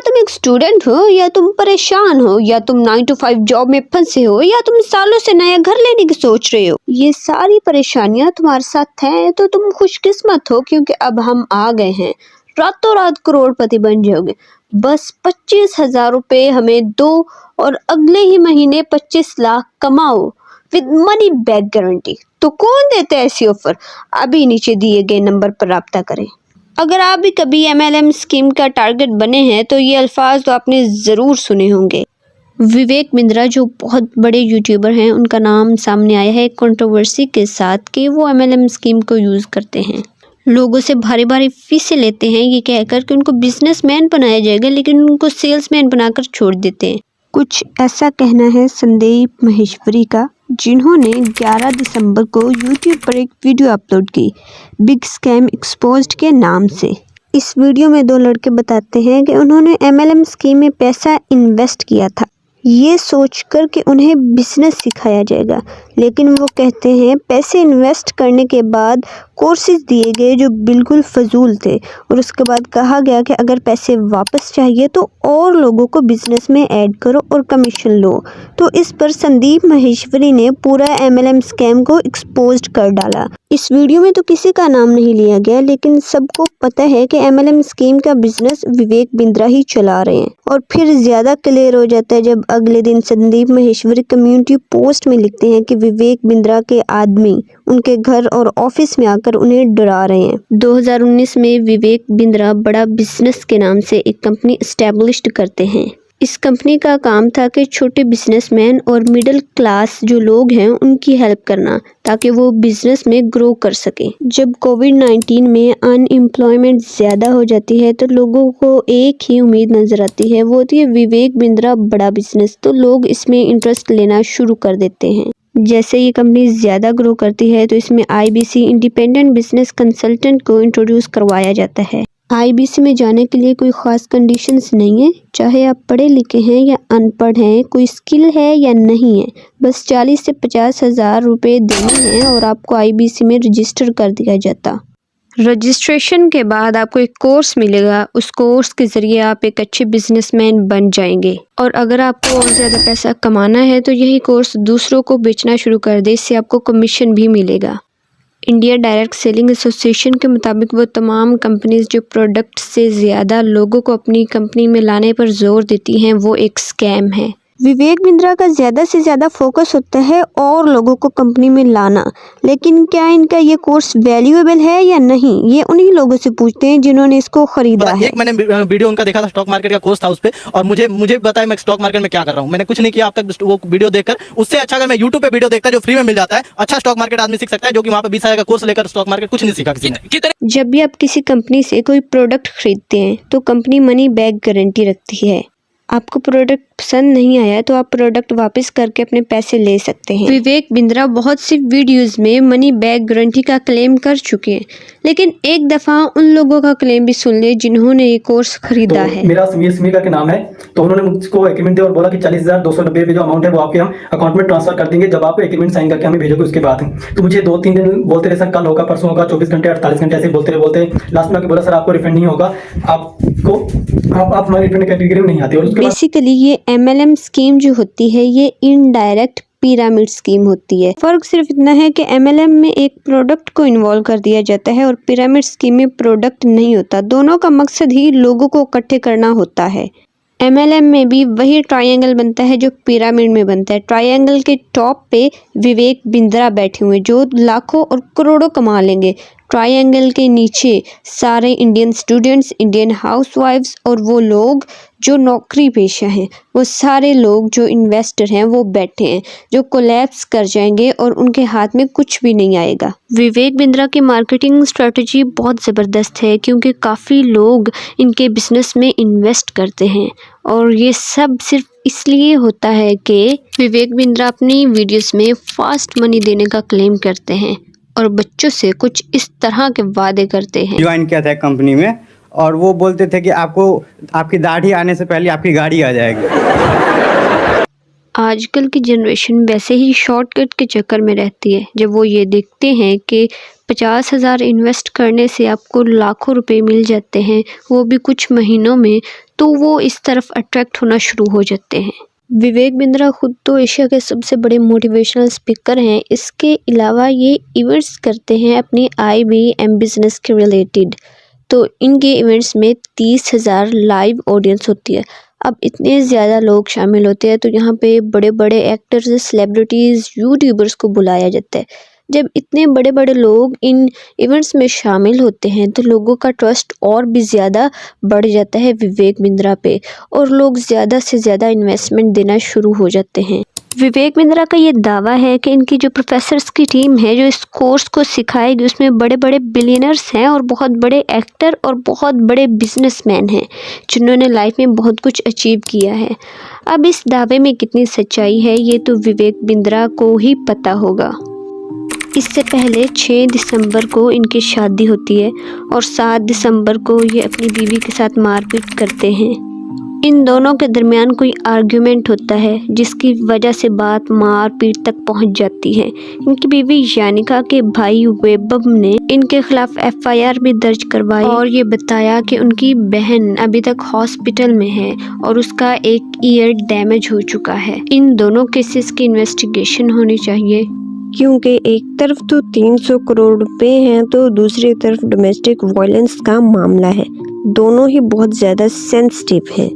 तुम एक स्टूडेंट हो, या तुम परेशान हो, या तुम 9 to 5 जॉब में फंसे हो, या तुम सालों से नया घर लेने की सोच रहे हो, ये सारी परेशानियां तुम्हारे साथ हैं तो तुम खुशकिस्मत हो, क्योंकि अब हम आ गए हैं। रातों रात करोड़पति बन जाओगे। बस 25,000 रुपए हमें दो और अगले ही महीने 25 लाख कमाओ विद मनी बैक गारंटी। तो कौन देता है ऐसी ऑफर? अभी नीचे दिए गए नंबर पर राब्ता करें। अगर आप भी कभी MLM स्कीम का टारगेट बने हैं तो ये अल्फाज तो आपने ज़रूर सुने होंगे। विवेक बिंद्रा जो बहुत बड़े यूट्यूबर हैं, उनका नाम सामने आया है कंट्रोवर्सी के साथ कि वो MLM स्कीम को यूज़ करते हैं, लोगों से भारी भारी फीसें लेते हैं ये कहकर कि उनको बिजनेसमैन बनाया जाएगा, लेकिन उनको सेल्समैन बनाकर छोड़ देते हैं। कुछ ऐसा कहना है संदीप महेश्वरी का, जिन्होंने 11 दिसंबर को यूट्यूब पर एक वीडियो अपलोड की बिग स्कैम एक्सपोज्ड के नाम से। इस वीडियो में दो लड़के बताते हैं कि उन्होंने MLM स्कीम में पैसा इन्वेस्ट किया था, ये सोचकर कि उन्हें बिजनेस सिखाया जाएगा, लेकिन वो कहते हैं पैसे इन्वेस्ट करने के बाद कोर्सेज दिए गए जो बिल्कुल फजूल थे, और उसके बाद कहा गया कि अगर पैसे वापस चाहिए तो और लोगों को बिजनेस में ऐड करो और कमीशन लो। तो इस पर संदीप महेश्वरी ने पूरा MLM स्कैम को एक्सपोज कर डाला। इस वीडियो में तो किसी का नाम नहीं लिया गया, लेकिन सबको पता है कि MLM स्कीम का बिजनेस विवेक बिंद्रा ही चला रहे हैं। और फिर ज्यादा क्लियर हो जाता है जब अगले दिन संदीप महेश्वरी कम्युनिटी पोस्ट में लिखते हैं कि विवेक बिंद्रा के आदमी उनके घर और ऑफिस में आकर उन्हें डरा रहे हैं। 2019 में विवेक बिंद्रा बड़ा बिजनेस के नाम से एक कंपनी एस्टेब्लिश्ड करते हैं। इस कंपनी का काम था कि छोटे बिजनेसमैन और मिडिल क्लास जो लोग हैं उनकी हेल्प करना, ताकि वो बिजनेस में ग्रो कर सकें। जब कोविड-19 में अनएम्प्लॉयमेंट ज़्यादा हो जाती है तो लोगों को एक ही उम्मीद नज़र आती है, वो होती है विवेक बिंद्रा बड़ा बिजनेस। तो लोग इसमें इंटरेस्ट लेना शुरू कर देते हैं। जैसे ये कंपनी ज़्यादा ग्रो करती है तो इसमें IBC इंडिपेंडेंट बिजनेस कंसल्टेंट को इंट्रोड्यूस करवाया जाता है। IBC में जाने के लिए कोई ख़ास कंडीशंस नहीं है, चाहे आप पढ़े लिखे हैं या अनपढ़ हैं, कोई स्किल है या नहीं है, बस 40 से 50,000 रुपये देने हैं और आपको IBC में रजिस्टर कर दिया जाता। रजिस्ट्रेशन के बाद आपको एक कोर्स मिलेगा, उस कोर्स के ज़रिए आप एक अच्छे बिजनेसमैन बन जाएंगे। और अगर आपको और ज़्यादा पैसा कमाना है तो यही कोर्स दूसरों को बेचना शुरू कर दे, इससे आपको कमीशन भी मिलेगा। इंडिया डायरेक्ट सेलिंग एसोसिएशन के मुताबिक वो तमाम कंपनीज जो प्रोडक्ट से ज़्यादा लोगों को अपनी कंपनी में लाने पर जोर देती हैं वो एक स्कैम है। विवेक बिंद्रा का ज़्यादा से ज़्यादा फोकस होता है और लोगों को कंपनी में लाना, लेकिन क्या इनका ये कोर्स वैल्यूएबल है या नहीं, ये उन्हीं लोगों से पूछते हैं जिन्होंने इसको खरीदा है। एक मैंने वीडियो उनका देखा था, स्टॉक मार्केट का कोर्स था उस पे, और मुझे बताया मैं स्टॉक मार्केट में क्या कर रहा हूँ। मैंने कुछ नहीं किया अब तक वो वीडियो देखकर। उससे अच्छा अगर मैं यूट्यूब पे वीडियो देखता जो फ्री में मिल जाता है, अच्छा स्टॉक मार्केट आदमी सीख सकता है, जो कि वहाँ पे 20,000 का कोर्स लेकर स्टॉक मार्केट कुछ नहीं सीखा किसी ने। जब भी आप किसी कंपनी से कोई प्रोडक्ट खरीदते हैं तो कंपनी मनी बैक गारंटी रखती है। आपको प्रोडक्ट पसंद नहीं आया तो आप प्रोडक्ट वापस करके अपने पैसे ले सकते हैं। विवेक बिंद्रा बहुत सी वीडियोस में मनी बैक गारंटी का क्लेम कर चुके हैं, लेकिन एक दफ़ा उन लोगों का क्लेम भी सुन ले जिन्होंने ये कोर्स खरीदा है। मेरा सुमीका के नाम है, तो उन्होंने मुझको एग्रीमेंट दिया और बोला कि 40,290 जो अमाउंट है वो आपके हम अकाउंट में ट्रांसफर कर देंगे जब आप एग्रीमेंट साइन करके हमें भेजोगे। उसके बाद तो मुझे 2-3 दिन बोलते रहे सर कल होगा, परसों होगा, 24 घंटे 48 घंटे ऐसे बोलते लास्ट में बोला सर आपको रिफंड नहीं होगा, आपको आप हमारी रिफंड कैटेगरी में नहीं आती। और बेसिकली ये MLM स्कीम जो होती है ये इनडायरेक्ट पिरामिड स्कीम होती है। फर्क सिर्फ इतना है कि MLM में एक प्रोडक्ट को इन्वॉल्व कर दिया जाता है और पिरामिड स्कीम में प्रोडक्ट नहीं होता। दोनों का मकसद ही लोगों को इकट्ठे करना होता है। MLM में भी वही ट्रायंगल बनता है जो पिरामिड में बनता है। ट्रायंगल के टॉप पे विवेक बिंद्रा बैठे हुए जो लाखों और करोड़ों कमा लेंगे। ट्रायंगल के नीचे सारे इंडियन स्टूडेंट्स, इंडियन हाउसवाइफ्स और वो लोग जो नौकरी पेशा हैं, वो सारे लोग जो इन्वेस्टर हैं वो बैठे हैं, जो कोलैप्स कर जाएंगे और उनके हाथ में कुछ भी नहीं आएगा। विवेक बिंद्रा की मार्केटिंग स्ट्रेटजी बहुत ज़बरदस्त है क्योंकि काफ़ी लोग इनके बिजनेस में इन्वेस्ट करते हैं, और ये सब सिर्फ इसलिए होता है कि विवेक बिंद्रा अपनी वीडियोस में फास्ट मनी देने का क्लेम करते हैं और बच्चों से कुछ इस तरह के वादे करते हैं। ज्वाइन किया था कंपनी में और वो बोलते थे कि आपको आपकी दाढ़ी आने से पहले आपकी गाड़ी आ जाएगी। आजकल की जनरेशन वैसे ही शॉर्टकट के चक्कर में रहती है। जब वो ये देखते हैं कि 50,000 इन्वेस्ट करने से आपको लाखों रुपए मिल जाते हैं, वो भी कुछ महीनों में, तो वो इस तरफ अट्रैक्ट होना शुरू हो जाते हैं। विवेक बिंद्रा खुद तो एशिया के सबसे बड़े मोटिवेशनल स्पीकर हैं। इसके अलावा ये इवेंट्स करते हैं अपनी IBM बिजनेस के रिलेटेड। तो इनके इवेंट्स में 30,000 लाइव ऑडियंस होती है। अब इतने ज़्यादा लोग शामिल होते हैं तो यहाँ पे बड़े बड़े एक्टर्स, सेलिब्रिटीज़, यूट्यूबर्स को बुलाया जाता है। जब इतने बड़े बड़े लोग इन इवेंट्स में शामिल होते हैं तो लोगों का ट्रस्ट और भी ज़्यादा बढ़ जाता है विवेक बिंद्रा पे, और लोग ज़्यादा से ज़्यादा इन्वेस्टमेंट देना शुरू हो जाते हैं। विवेक बिंद्रा का ये दावा है कि इनकी जो प्रोफेसर्स की टीम है जो इस कोर्स को सिखाएगी उसमें बड़े बड़े बिलियनर्स हैं और बहुत बड़े एक्टर और बहुत बड़े बिजनेसमैन हैं जिन्होंने लाइफ में बहुत कुछ अचीव किया है। अब इस दावे में कितनी सच्चाई है ये तो विवेक बिंद्रा को ही पता होगा। इससे पहले 6 दिसंबर को इनकी शादी होती है और 7 दिसंबर को ये अपनी बीवी के साथ मारपीट करते हैं। इन दोनों के दरमियान कोई आर्ग्यूमेंट होता है जिसकी वजह से बात मारपीट तक पहुंच जाती है। इनकी बीवी यानिका के भाई वैभव ने इनके खिलाफ FIR भी दर्ज करवाई और ये बताया कि उनकी बहन अभी तक हॉस्पिटल में है और उसका एक ईयर डैमेज हो चुका है। इन दोनों केसेस की इन्वेस्टिगेशन होनी चाहिए, क्योंकि एक तरफ तो 300 करोड़ रुपए हैं तो दूसरी तरफ डोमेस्टिक वायलेंस का मामला है। दोनों ही बहुत ज़्यादा सेंसिटिव है।